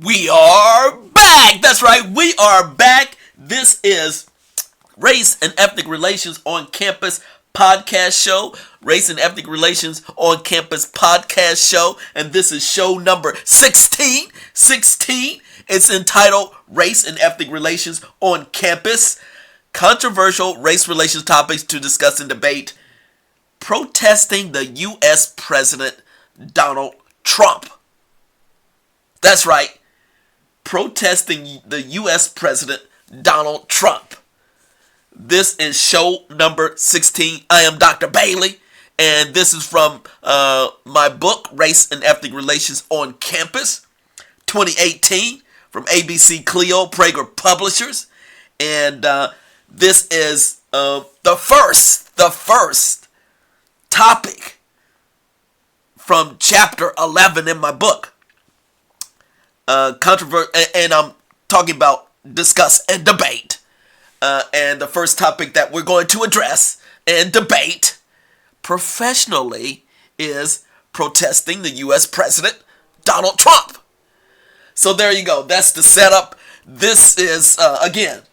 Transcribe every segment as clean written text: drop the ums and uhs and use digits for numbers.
We are back. That's right. We are back. This is Race and Ethnic Relations on Campus podcast show. Race and Ethnic Relations on Campus podcast show. And this is show number 16. 16. It's entitled Race and Ethnic Relations on Campus. Controversial race relations topics to discuss and debate. Protesting the U.S. President Donald Trump. That's right. Protesting the U.S. President Donald Trump. This is show number 16. I am Dr. Bailey, and this is from my book, Race and Ethnic Relations on Campus, 2018, from ABC Clio Prager Publishers. And this is the first topic from chapter 11 in my book. And I'm talking about discuss and debate. And the first topic that we're going to address and debate professionally is protesting the U.S. President Donald Trump. So there you go. That's the setup. This is again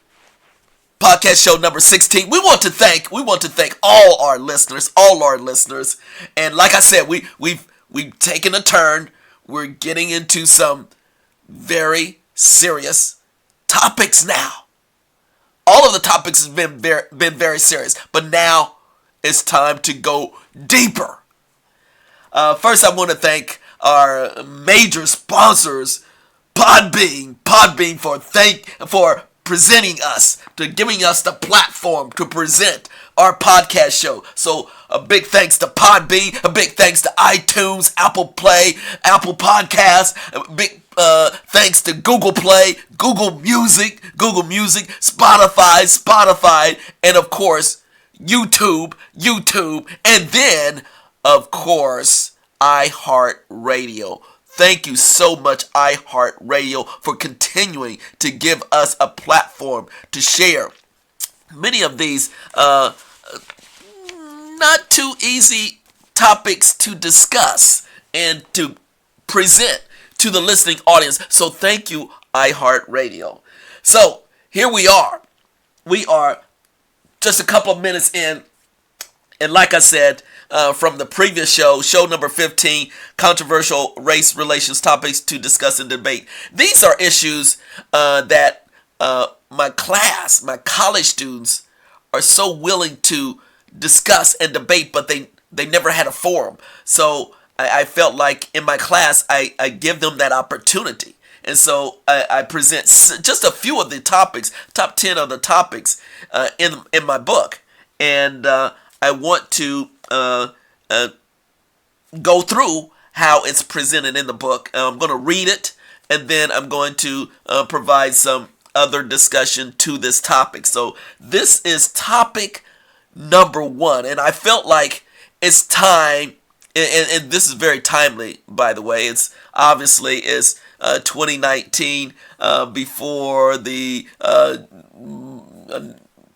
podcast show number 16. We want to thank all our listeners, and like I said, we've taken a turn. We're getting into some very serious topics now. All of the topics have been very serious, but now it's time to go deeper. First, I want to thank our major sponsors, Podbean for presenting us, to giving us the platform to present our podcast show. So a big thanks to Podbean, a big thanks to iTunes, Apple Play, Apple Podcasts, a big thanks to Google Play, Google Music, Spotify, and of course YouTube, and then of course iHeartRadio. Thank you so much, iHeartRadio, for continuing to give us a platform to share many of these not too easy topics to discuss and to present to the listening audience. So thank you, iHeartRadio. So here we are. We are just a couple of minutes in, and like I said, from the previous show number 15, controversial race relations topics to discuss and debate. These are issues that my college students are so willing to discuss and debate, but they never had a forum. So I felt like in my class, I give them that opportunity. And so I present just a few of the topics, top 10 of the topics in my book. And I want to go through how it's presented in the book. I'm going to read it, and then I'm going to provide some other discussion to this topic. So this is topic number 1, and I felt like it's time, and this is very timely, by the way. It's obviously is 2019, before the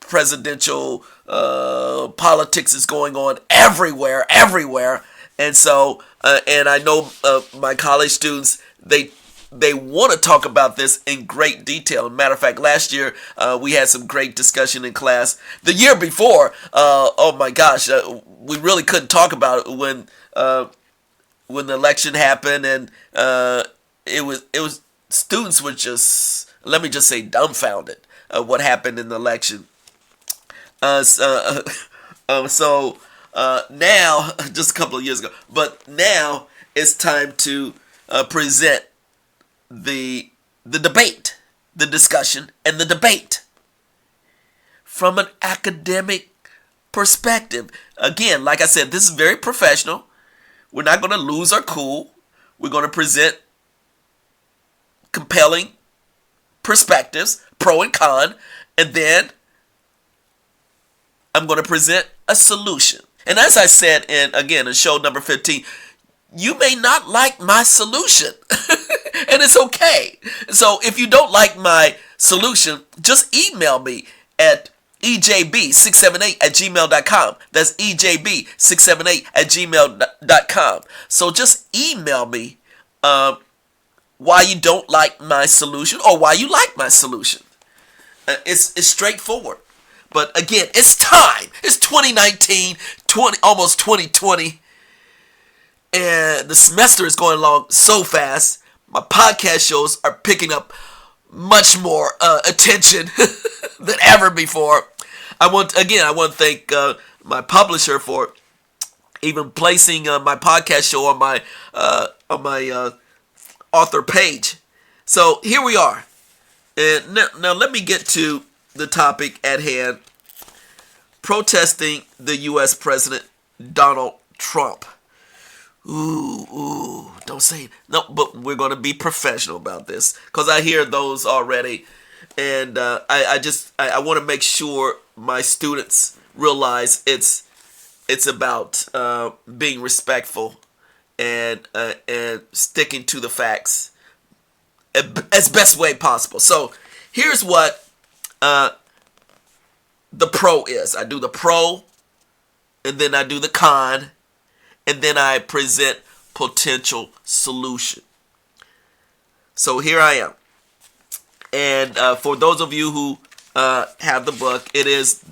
presidential politics is going on everywhere, and so and I know my college students, they want to talk about this in great detail. Matter of fact, last year we had some great discussion in class. The year before, oh my gosh, we really couldn't talk about it when the election happened, and it was students were just, let me just say, dumbfounded what happened in the election. So now, just a couple of years ago, but now it's time to present the debate, the discussion, and the debate from an academic perspective. Again, like I said, this is very professional. We're not going to lose our cool. We're going to present compelling perspectives, pro and con, and then I'm going to present a solution. And as I said in show number 15, you may not like my solution, and it's okay. So if you don't like my solution, just email me at ejb678@gmail.com. That's ejb678@gmail.com. So just email me why you don't like my solution or why you like my solution. It's straightforward. But again, it's time. It's 2019, almost 2020. And the semester is going along so fast. My podcast shows are picking up much more attention than ever before. I want to thank my publisher for even placing my podcast show on my author page. So here we are. And now let me get to the topic at hand. Protesting the U.S. President Donald Trump. Ooh, don't say it. No, but we're going to be professional about this because I hear those already. And I want to make sure my students realize it's about being respectful and sticking to the facts as best way possible. So here's what the pro is. I do the pro, and then I do the con, and then I present potential solution. So here I am. And for those of you who have the book, it is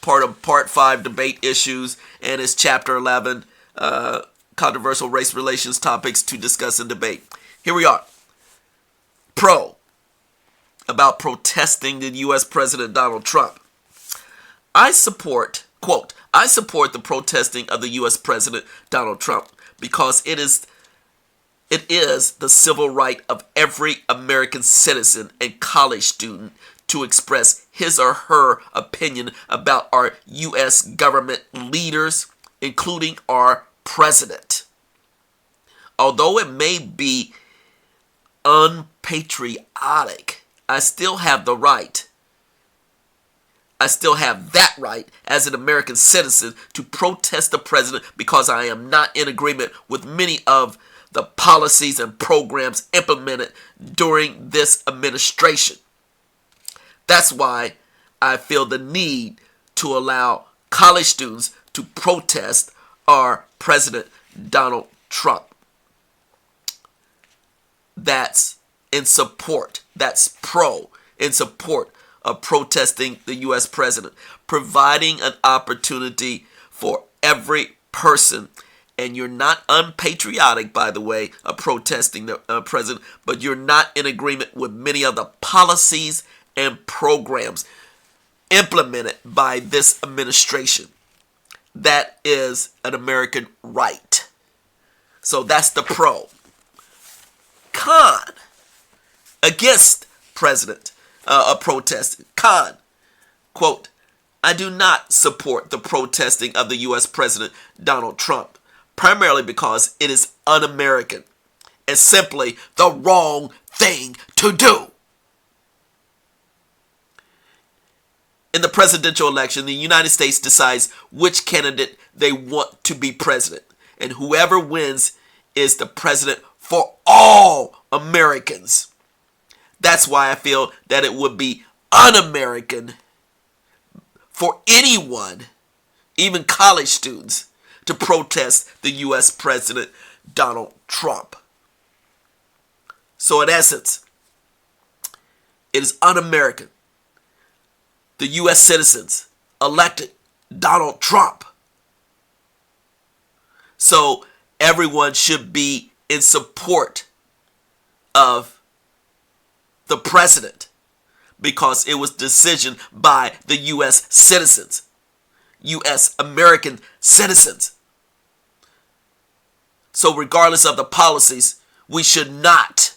part of Part 5, Debate Issues, and it's Chapter 11, Controversial Race Relations Topics to Discuss and Debate. Here we are. Pro, about protesting the U.S. President Donald Trump. I support the protesting of the U.S. President Donald Trump because it is the civil right of every American citizen and college student to express his or her opinion about our U.S. government leaders, including our president. Although it may be unpatriotic, I still have the right. I still have that right as an American citizen to protest the president because I am not in agreement with many of the policies and programs implemented during this administration. That's why I feel the need to allow college students to protest our President Donald Trump. That's in support. That's pro in support of protesting the U.S. president, providing an opportunity for every person. And you're not unpatriotic, by the way, of protesting the president, but you're not in agreement with many of the policies and programs implemented by this administration. That is an American right. So that's the pro. Con, against president protesting. Con, quote, I do not support the protesting of the U.S. President Donald Trump, primarily because it is un-American and simply the wrong thing to do. In the presidential election, the United States decides which candidate they want to be president, and whoever wins is the president for all Americans. That's why I feel that it would be un-American for anyone, even college students, to protest the U.S. President Donald Trump. So in essence, it is un-American. The U.S. citizens elected Donald Trump. So everyone should be in support of the president because it was a decision by the U.S. citizens, U.S. American citizens. So regardless of the policies, we should not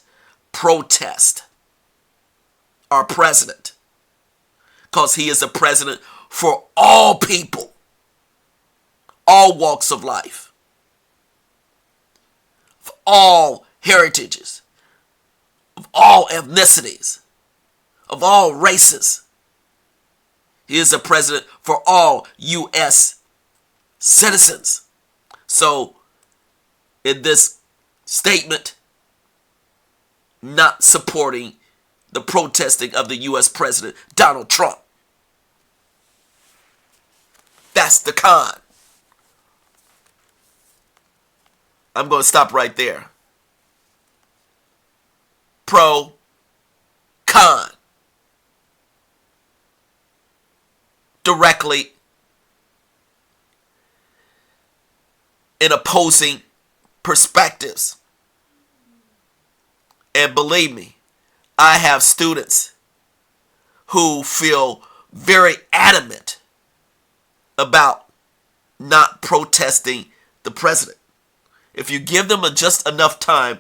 protest our president because he is a president for all people, all walks of life, for all heritages, of all ethnicities, of all races. He is a president for all U.S. citizens. So, in this statement, not supporting the protesting of the U.S. President Donald Trump. That's the con. I'm going to stop right there. pro, con, directly in opposing perspectives. And believe me, I have students who feel very adamant about not protesting the president. If you give them just enough time,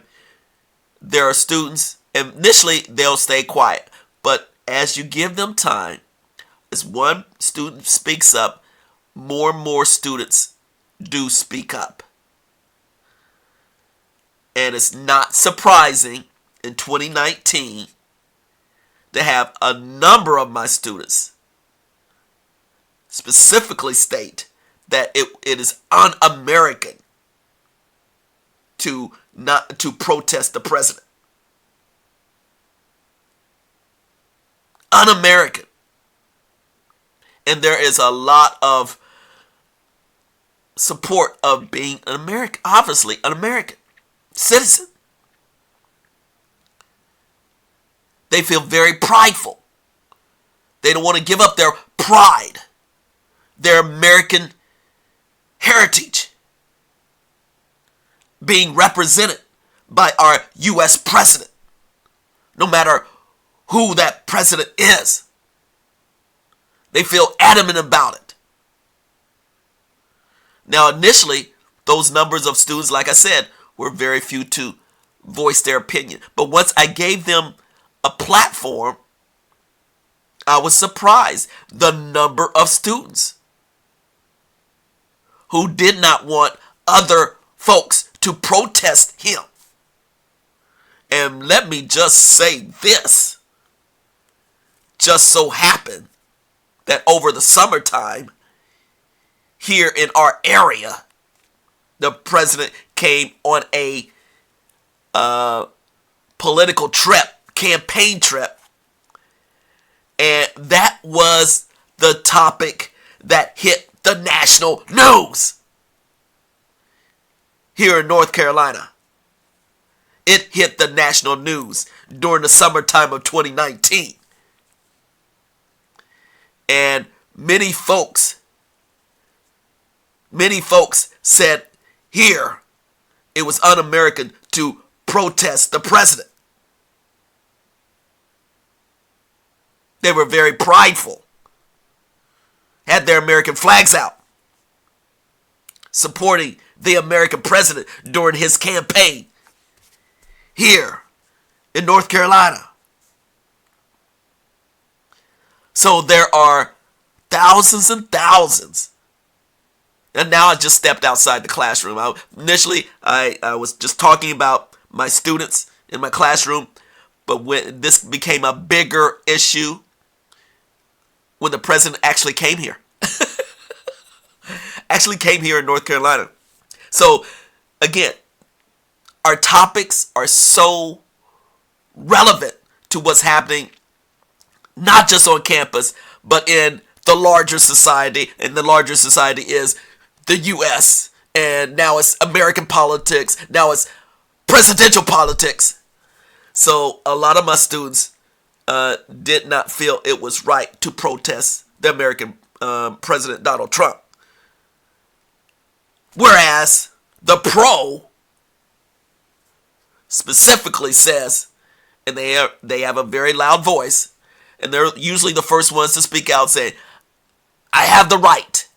there are students, initially they'll stay quiet. But as you give them time, as one student speaks up, more and more students do speak up. And it's not surprising in 2019 to have a number of my students specifically state that it is un-American to protest the president. Un-American. And there is a lot of support of being an American, obviously an American citizen. They feel very prideful. They don't want to give up their pride, their American heritage, being represented by our U.S. president, no matter who that president is. They feel adamant about it. Now, initially, those numbers of students, like I said, were very few to voice their opinion. But once I gave them a platform, I was surprised the number of students who did not want other folks to protest him. And let me just say this. Just so happened that over the summertime, here in our area, the president came on a political trip, campaign trip, and that was the topic that hit the national news here in North Carolina. It hit the national news during the summertime of 2019. And many folks said here it was un-American to protest the president. They were very prideful, had their American flags out, supporting the American president during his campaign here in North Carolina. So there are thousands and thousands. And now I just stepped outside the classroom. Initially, I was just talking about my students in my classroom. But when this became a bigger issue, when the president actually came here. Actually came here in North Carolina. So, again, our topics are so relevant to what's happening, not just on campus, but in the larger society. And the larger society is the U.S. And now it's American politics. Now it's presidential politics. So a lot of my students did not feel it was right to protest the American President Donald Trump. Whereas the pro specifically says, and they have a very loud voice, and they're usually the first ones to speak out, saying, I have the right.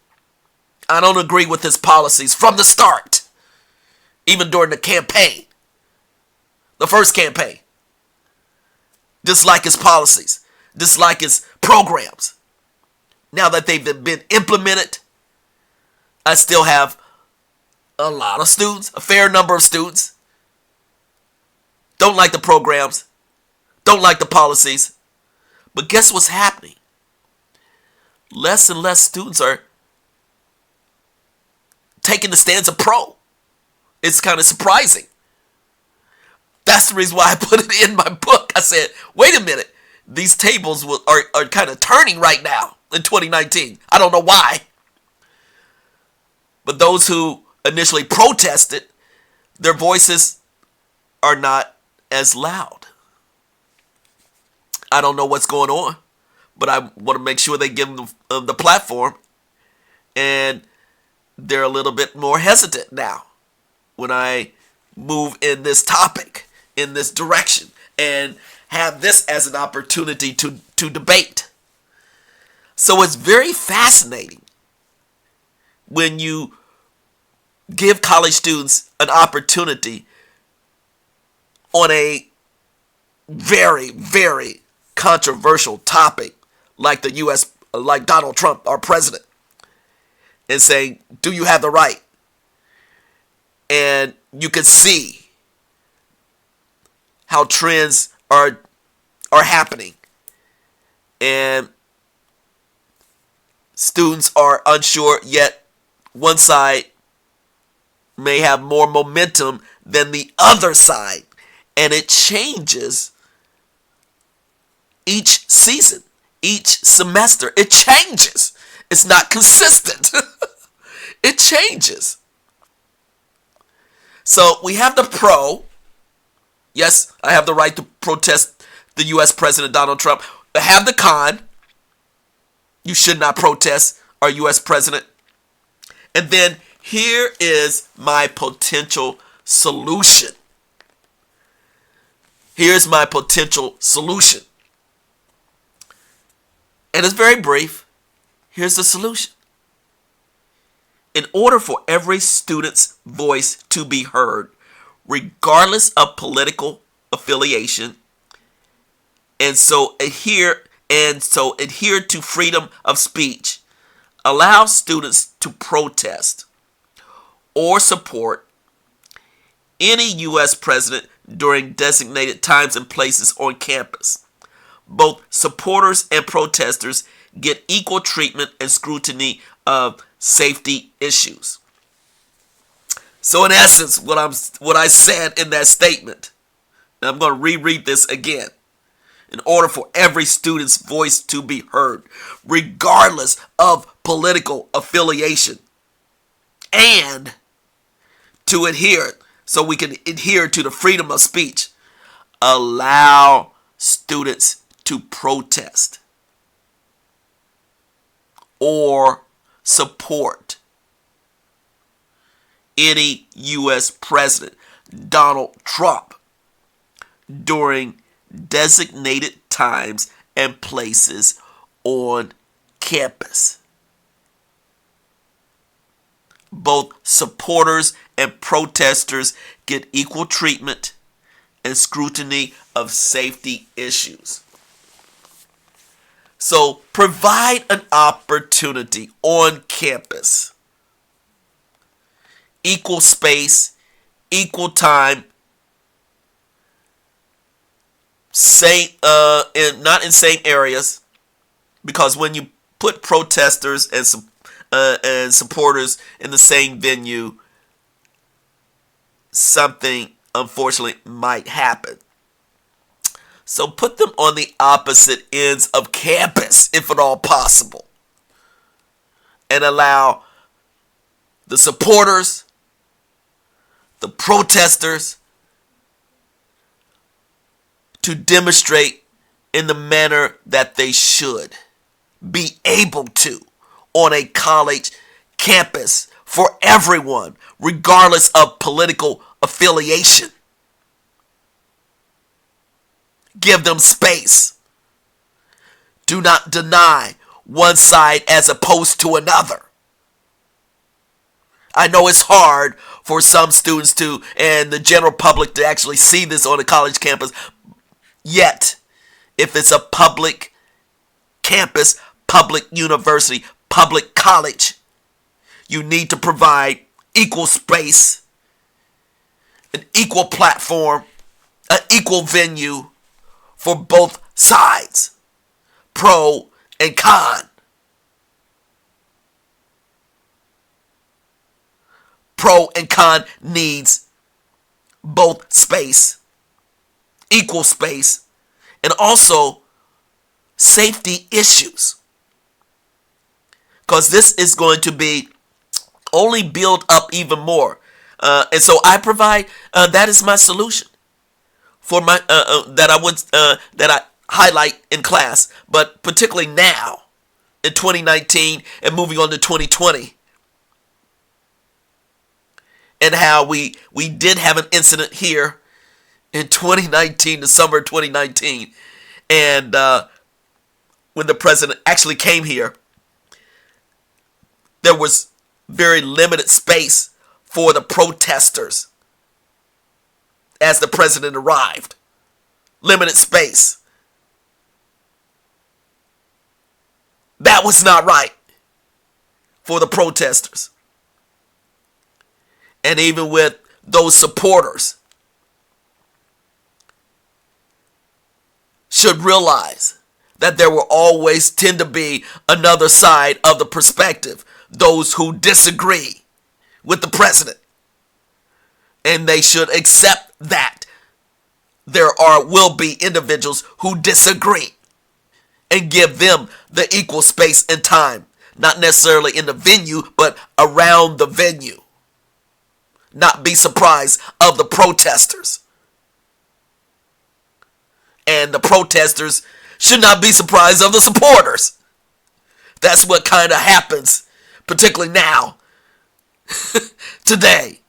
I don't agree with his policies from the start, even during the campaign, the first campaign. Dislike his policies, dislike his programs. Now that they've been implemented, I still have a lot of students, a fair number of students, don't like the programs, don't like the policies. But guess what's happening? Less and less students are taking the stance of pro. It's kind of surprising. That's the reason why I put it in my book. I said, wait a minute. These tables are kind of turning right now in 2019. I don't know why. But those who initially protested, their voices are not as loud. I don't know what's going on, but I want to make sure they give them the platform. And they're a little bit more hesitant now when I move in this topic, in this direction, and have this as an opportunity to debate. So it's very fascinating when you give college students an opportunity on a very, very controversial topic like the U.S., like Donald Trump, our president, and saying, do you have the right? And you can see how trends are happening. And students are unsure, yet one side may have more momentum than the other side. And it changes each season, each semester. It changes. It's not consistent. It changes. So we have the pro. Yes, I have the right to protest the U.S. President Donald Trump. I have the con. You should not protest our U.S. president. And then here is my potential solution. Here's my potential solution. And it's very brief. Here's the solution. In order for every student's voice to be heard, regardless of political affiliation, and so adhere to freedom of speech, allow students to protest or support any U.S. president during designated times and places on campus. Both supporters and protesters get equal treatment and scrutiny of safety issues. So in essence, what I said in that statement, and I'm going to reread this again. In order for every student's voice to be heard, regardless of political affiliation, and to adhere, so we can adhere to the freedom of speech, allow students to protest or support any U.S. President Donald Trump during designated times and places on campus. Both supporters and protesters get equal treatment and scrutiny of safety issues. So provide an opportunity on campus. Equal space, equal time, not in same areas, because when you put protesters and supporters in the same venue, something unfortunately might happen. So put them on the opposite ends of campus, if at all possible, and allow the supporters, the protesters, to demonstrate in the manner that they should be able to on a college campus for everyone, regardless of political affiliation. Give them space. Do not deny one side as opposed to another. I know it's hard for some students to, and the general public, to actually see this on a college campus. Yet, if it's a public campus, public university, public college, you need to provide equal space, an equal platform, an equal venue for both sides, pro and con. Pro and con needs both space, equal space, and also safety issues. Because this is going to be only build up even more. And so I provide, that is my solution for my, that highlight in class, but particularly now in 2019 and moving on to 2020, and how we did have an incident here in 2019, the summer of 2019, and when the president actually came here, there was very limited space for the protesters as the president arrived. Limited space. That was not right for the protesters. And even with those supporters should realize that there will always tend to be another side of the perspective, those who disagree with the president. And they should accept that there will be individuals who disagree, and give them the equal space and time, not necessarily in the venue, but around the venue. Not be surprised of the protesters. And the protesters should not be surprised of the supporters. That's what kind of happens, particularly now, today.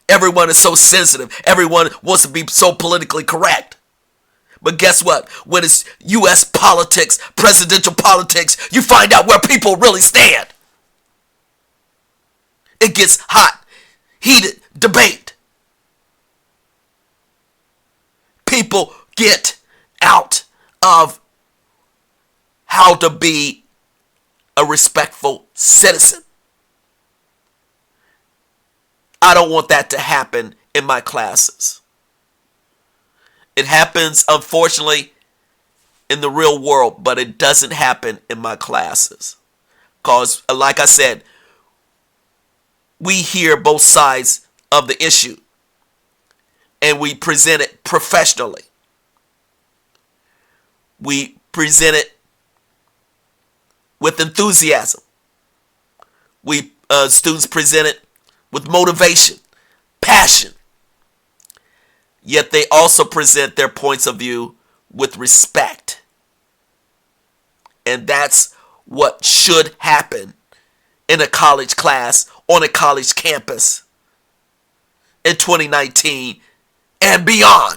Everyone is so sensitive. Everyone wants to be so politically correct. But guess what? When it's U.S. politics, presidential politics, you find out where people really stand. It gets hot, heated debate. People get out of how to be a respectful citizen. I don't want that to happen in my classes. It happens, unfortunately, in the real world, but it doesn't happen in my classes. Because, like I said, we hear both sides of the issue, and we present it professionally. We present it with enthusiasm. Students present it with motivation, passion. Yet they also present their points of view with respect. And that's what should happen in a college class, on a college campus in 2019 and beyond.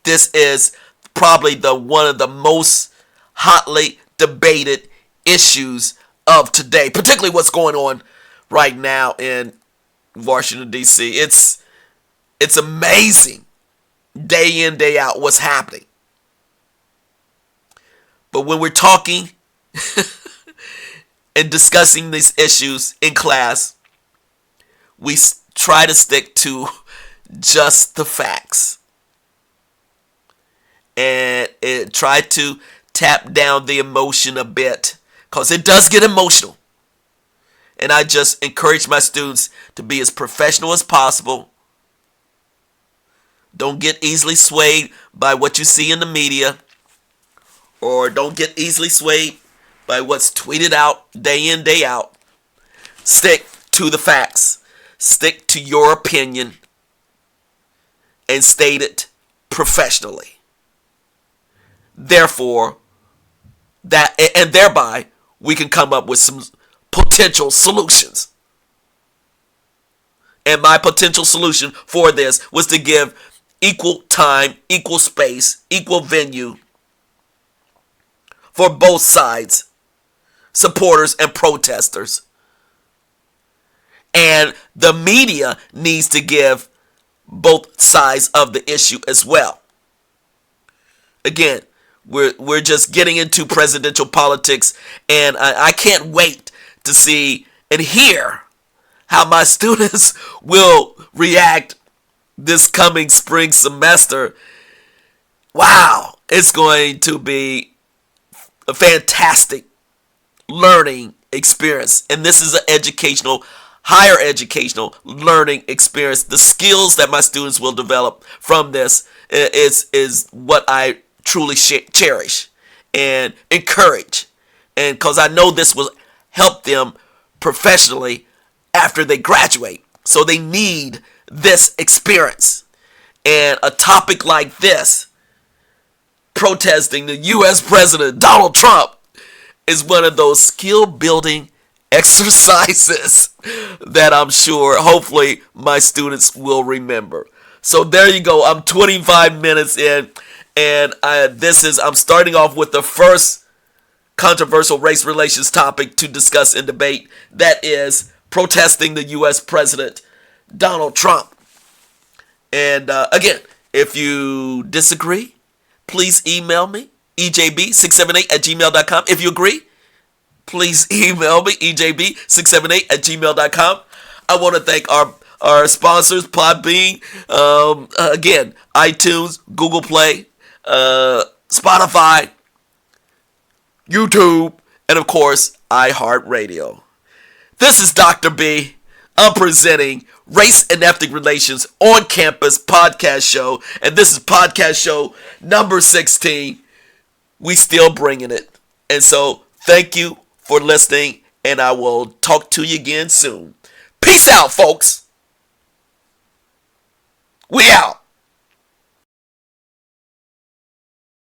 This is probably one of the most hotly debated issues of today, particularly what's going on right now in Washington, D.C. It's amazing, day in, day out, what's happening. But when we're talking and discussing these issues in class, we try to stick to just the facts. And try to tap down the emotion a bit, because it does get emotional. And I just encourage my students to be as professional as possible. Don't get easily swayed by what you see in the media, or don't get easily swayed by what's tweeted out day in, day out. Stick to the facts. Stick to your opinion and state it professionally. Therefore, thereby we can come up with some potential solutions. And my potential solution for this was to give equal time, equal space, equal venue for both sides, supporters and protesters. And the media needs to give both sides of the issue as well. Again, we're just getting into presidential politics, and I can't wait to see and hear how my students will react this coming spring semester. Wow, it's going to be a fantastic learning experience. And this is an higher educational learning experience. The skills that my students will develop from this is what I truly cherish and encourage. And because I know this will help them professionally after they graduate. So they need this experience. And a topic like this, protesting the U.S. President Donald Trump, is one of those skill building exercises that I'm sure, hopefully, my students will remember. So there you go. I'm 25 minutes in, and I'm starting off with the first controversial race relations topic to discuss and debate. That is protesting the U.S. President Donald Trump. And again, if you disagree, please email me, ejb678@gmail.com. If you agree, please email me, ejb678@gmail.com. I want to thank our sponsors, Podbean, again, iTunes, Google Play, Spotify, YouTube, and of course, iHeartRadio. This is Dr. B. I'm presenting Race and Ethnic Relations on Campus podcast show, and this is podcast show number 16. We still bringing it. And so, thank you for listening, and I will talk to you again soon. Peace out, folks. We out.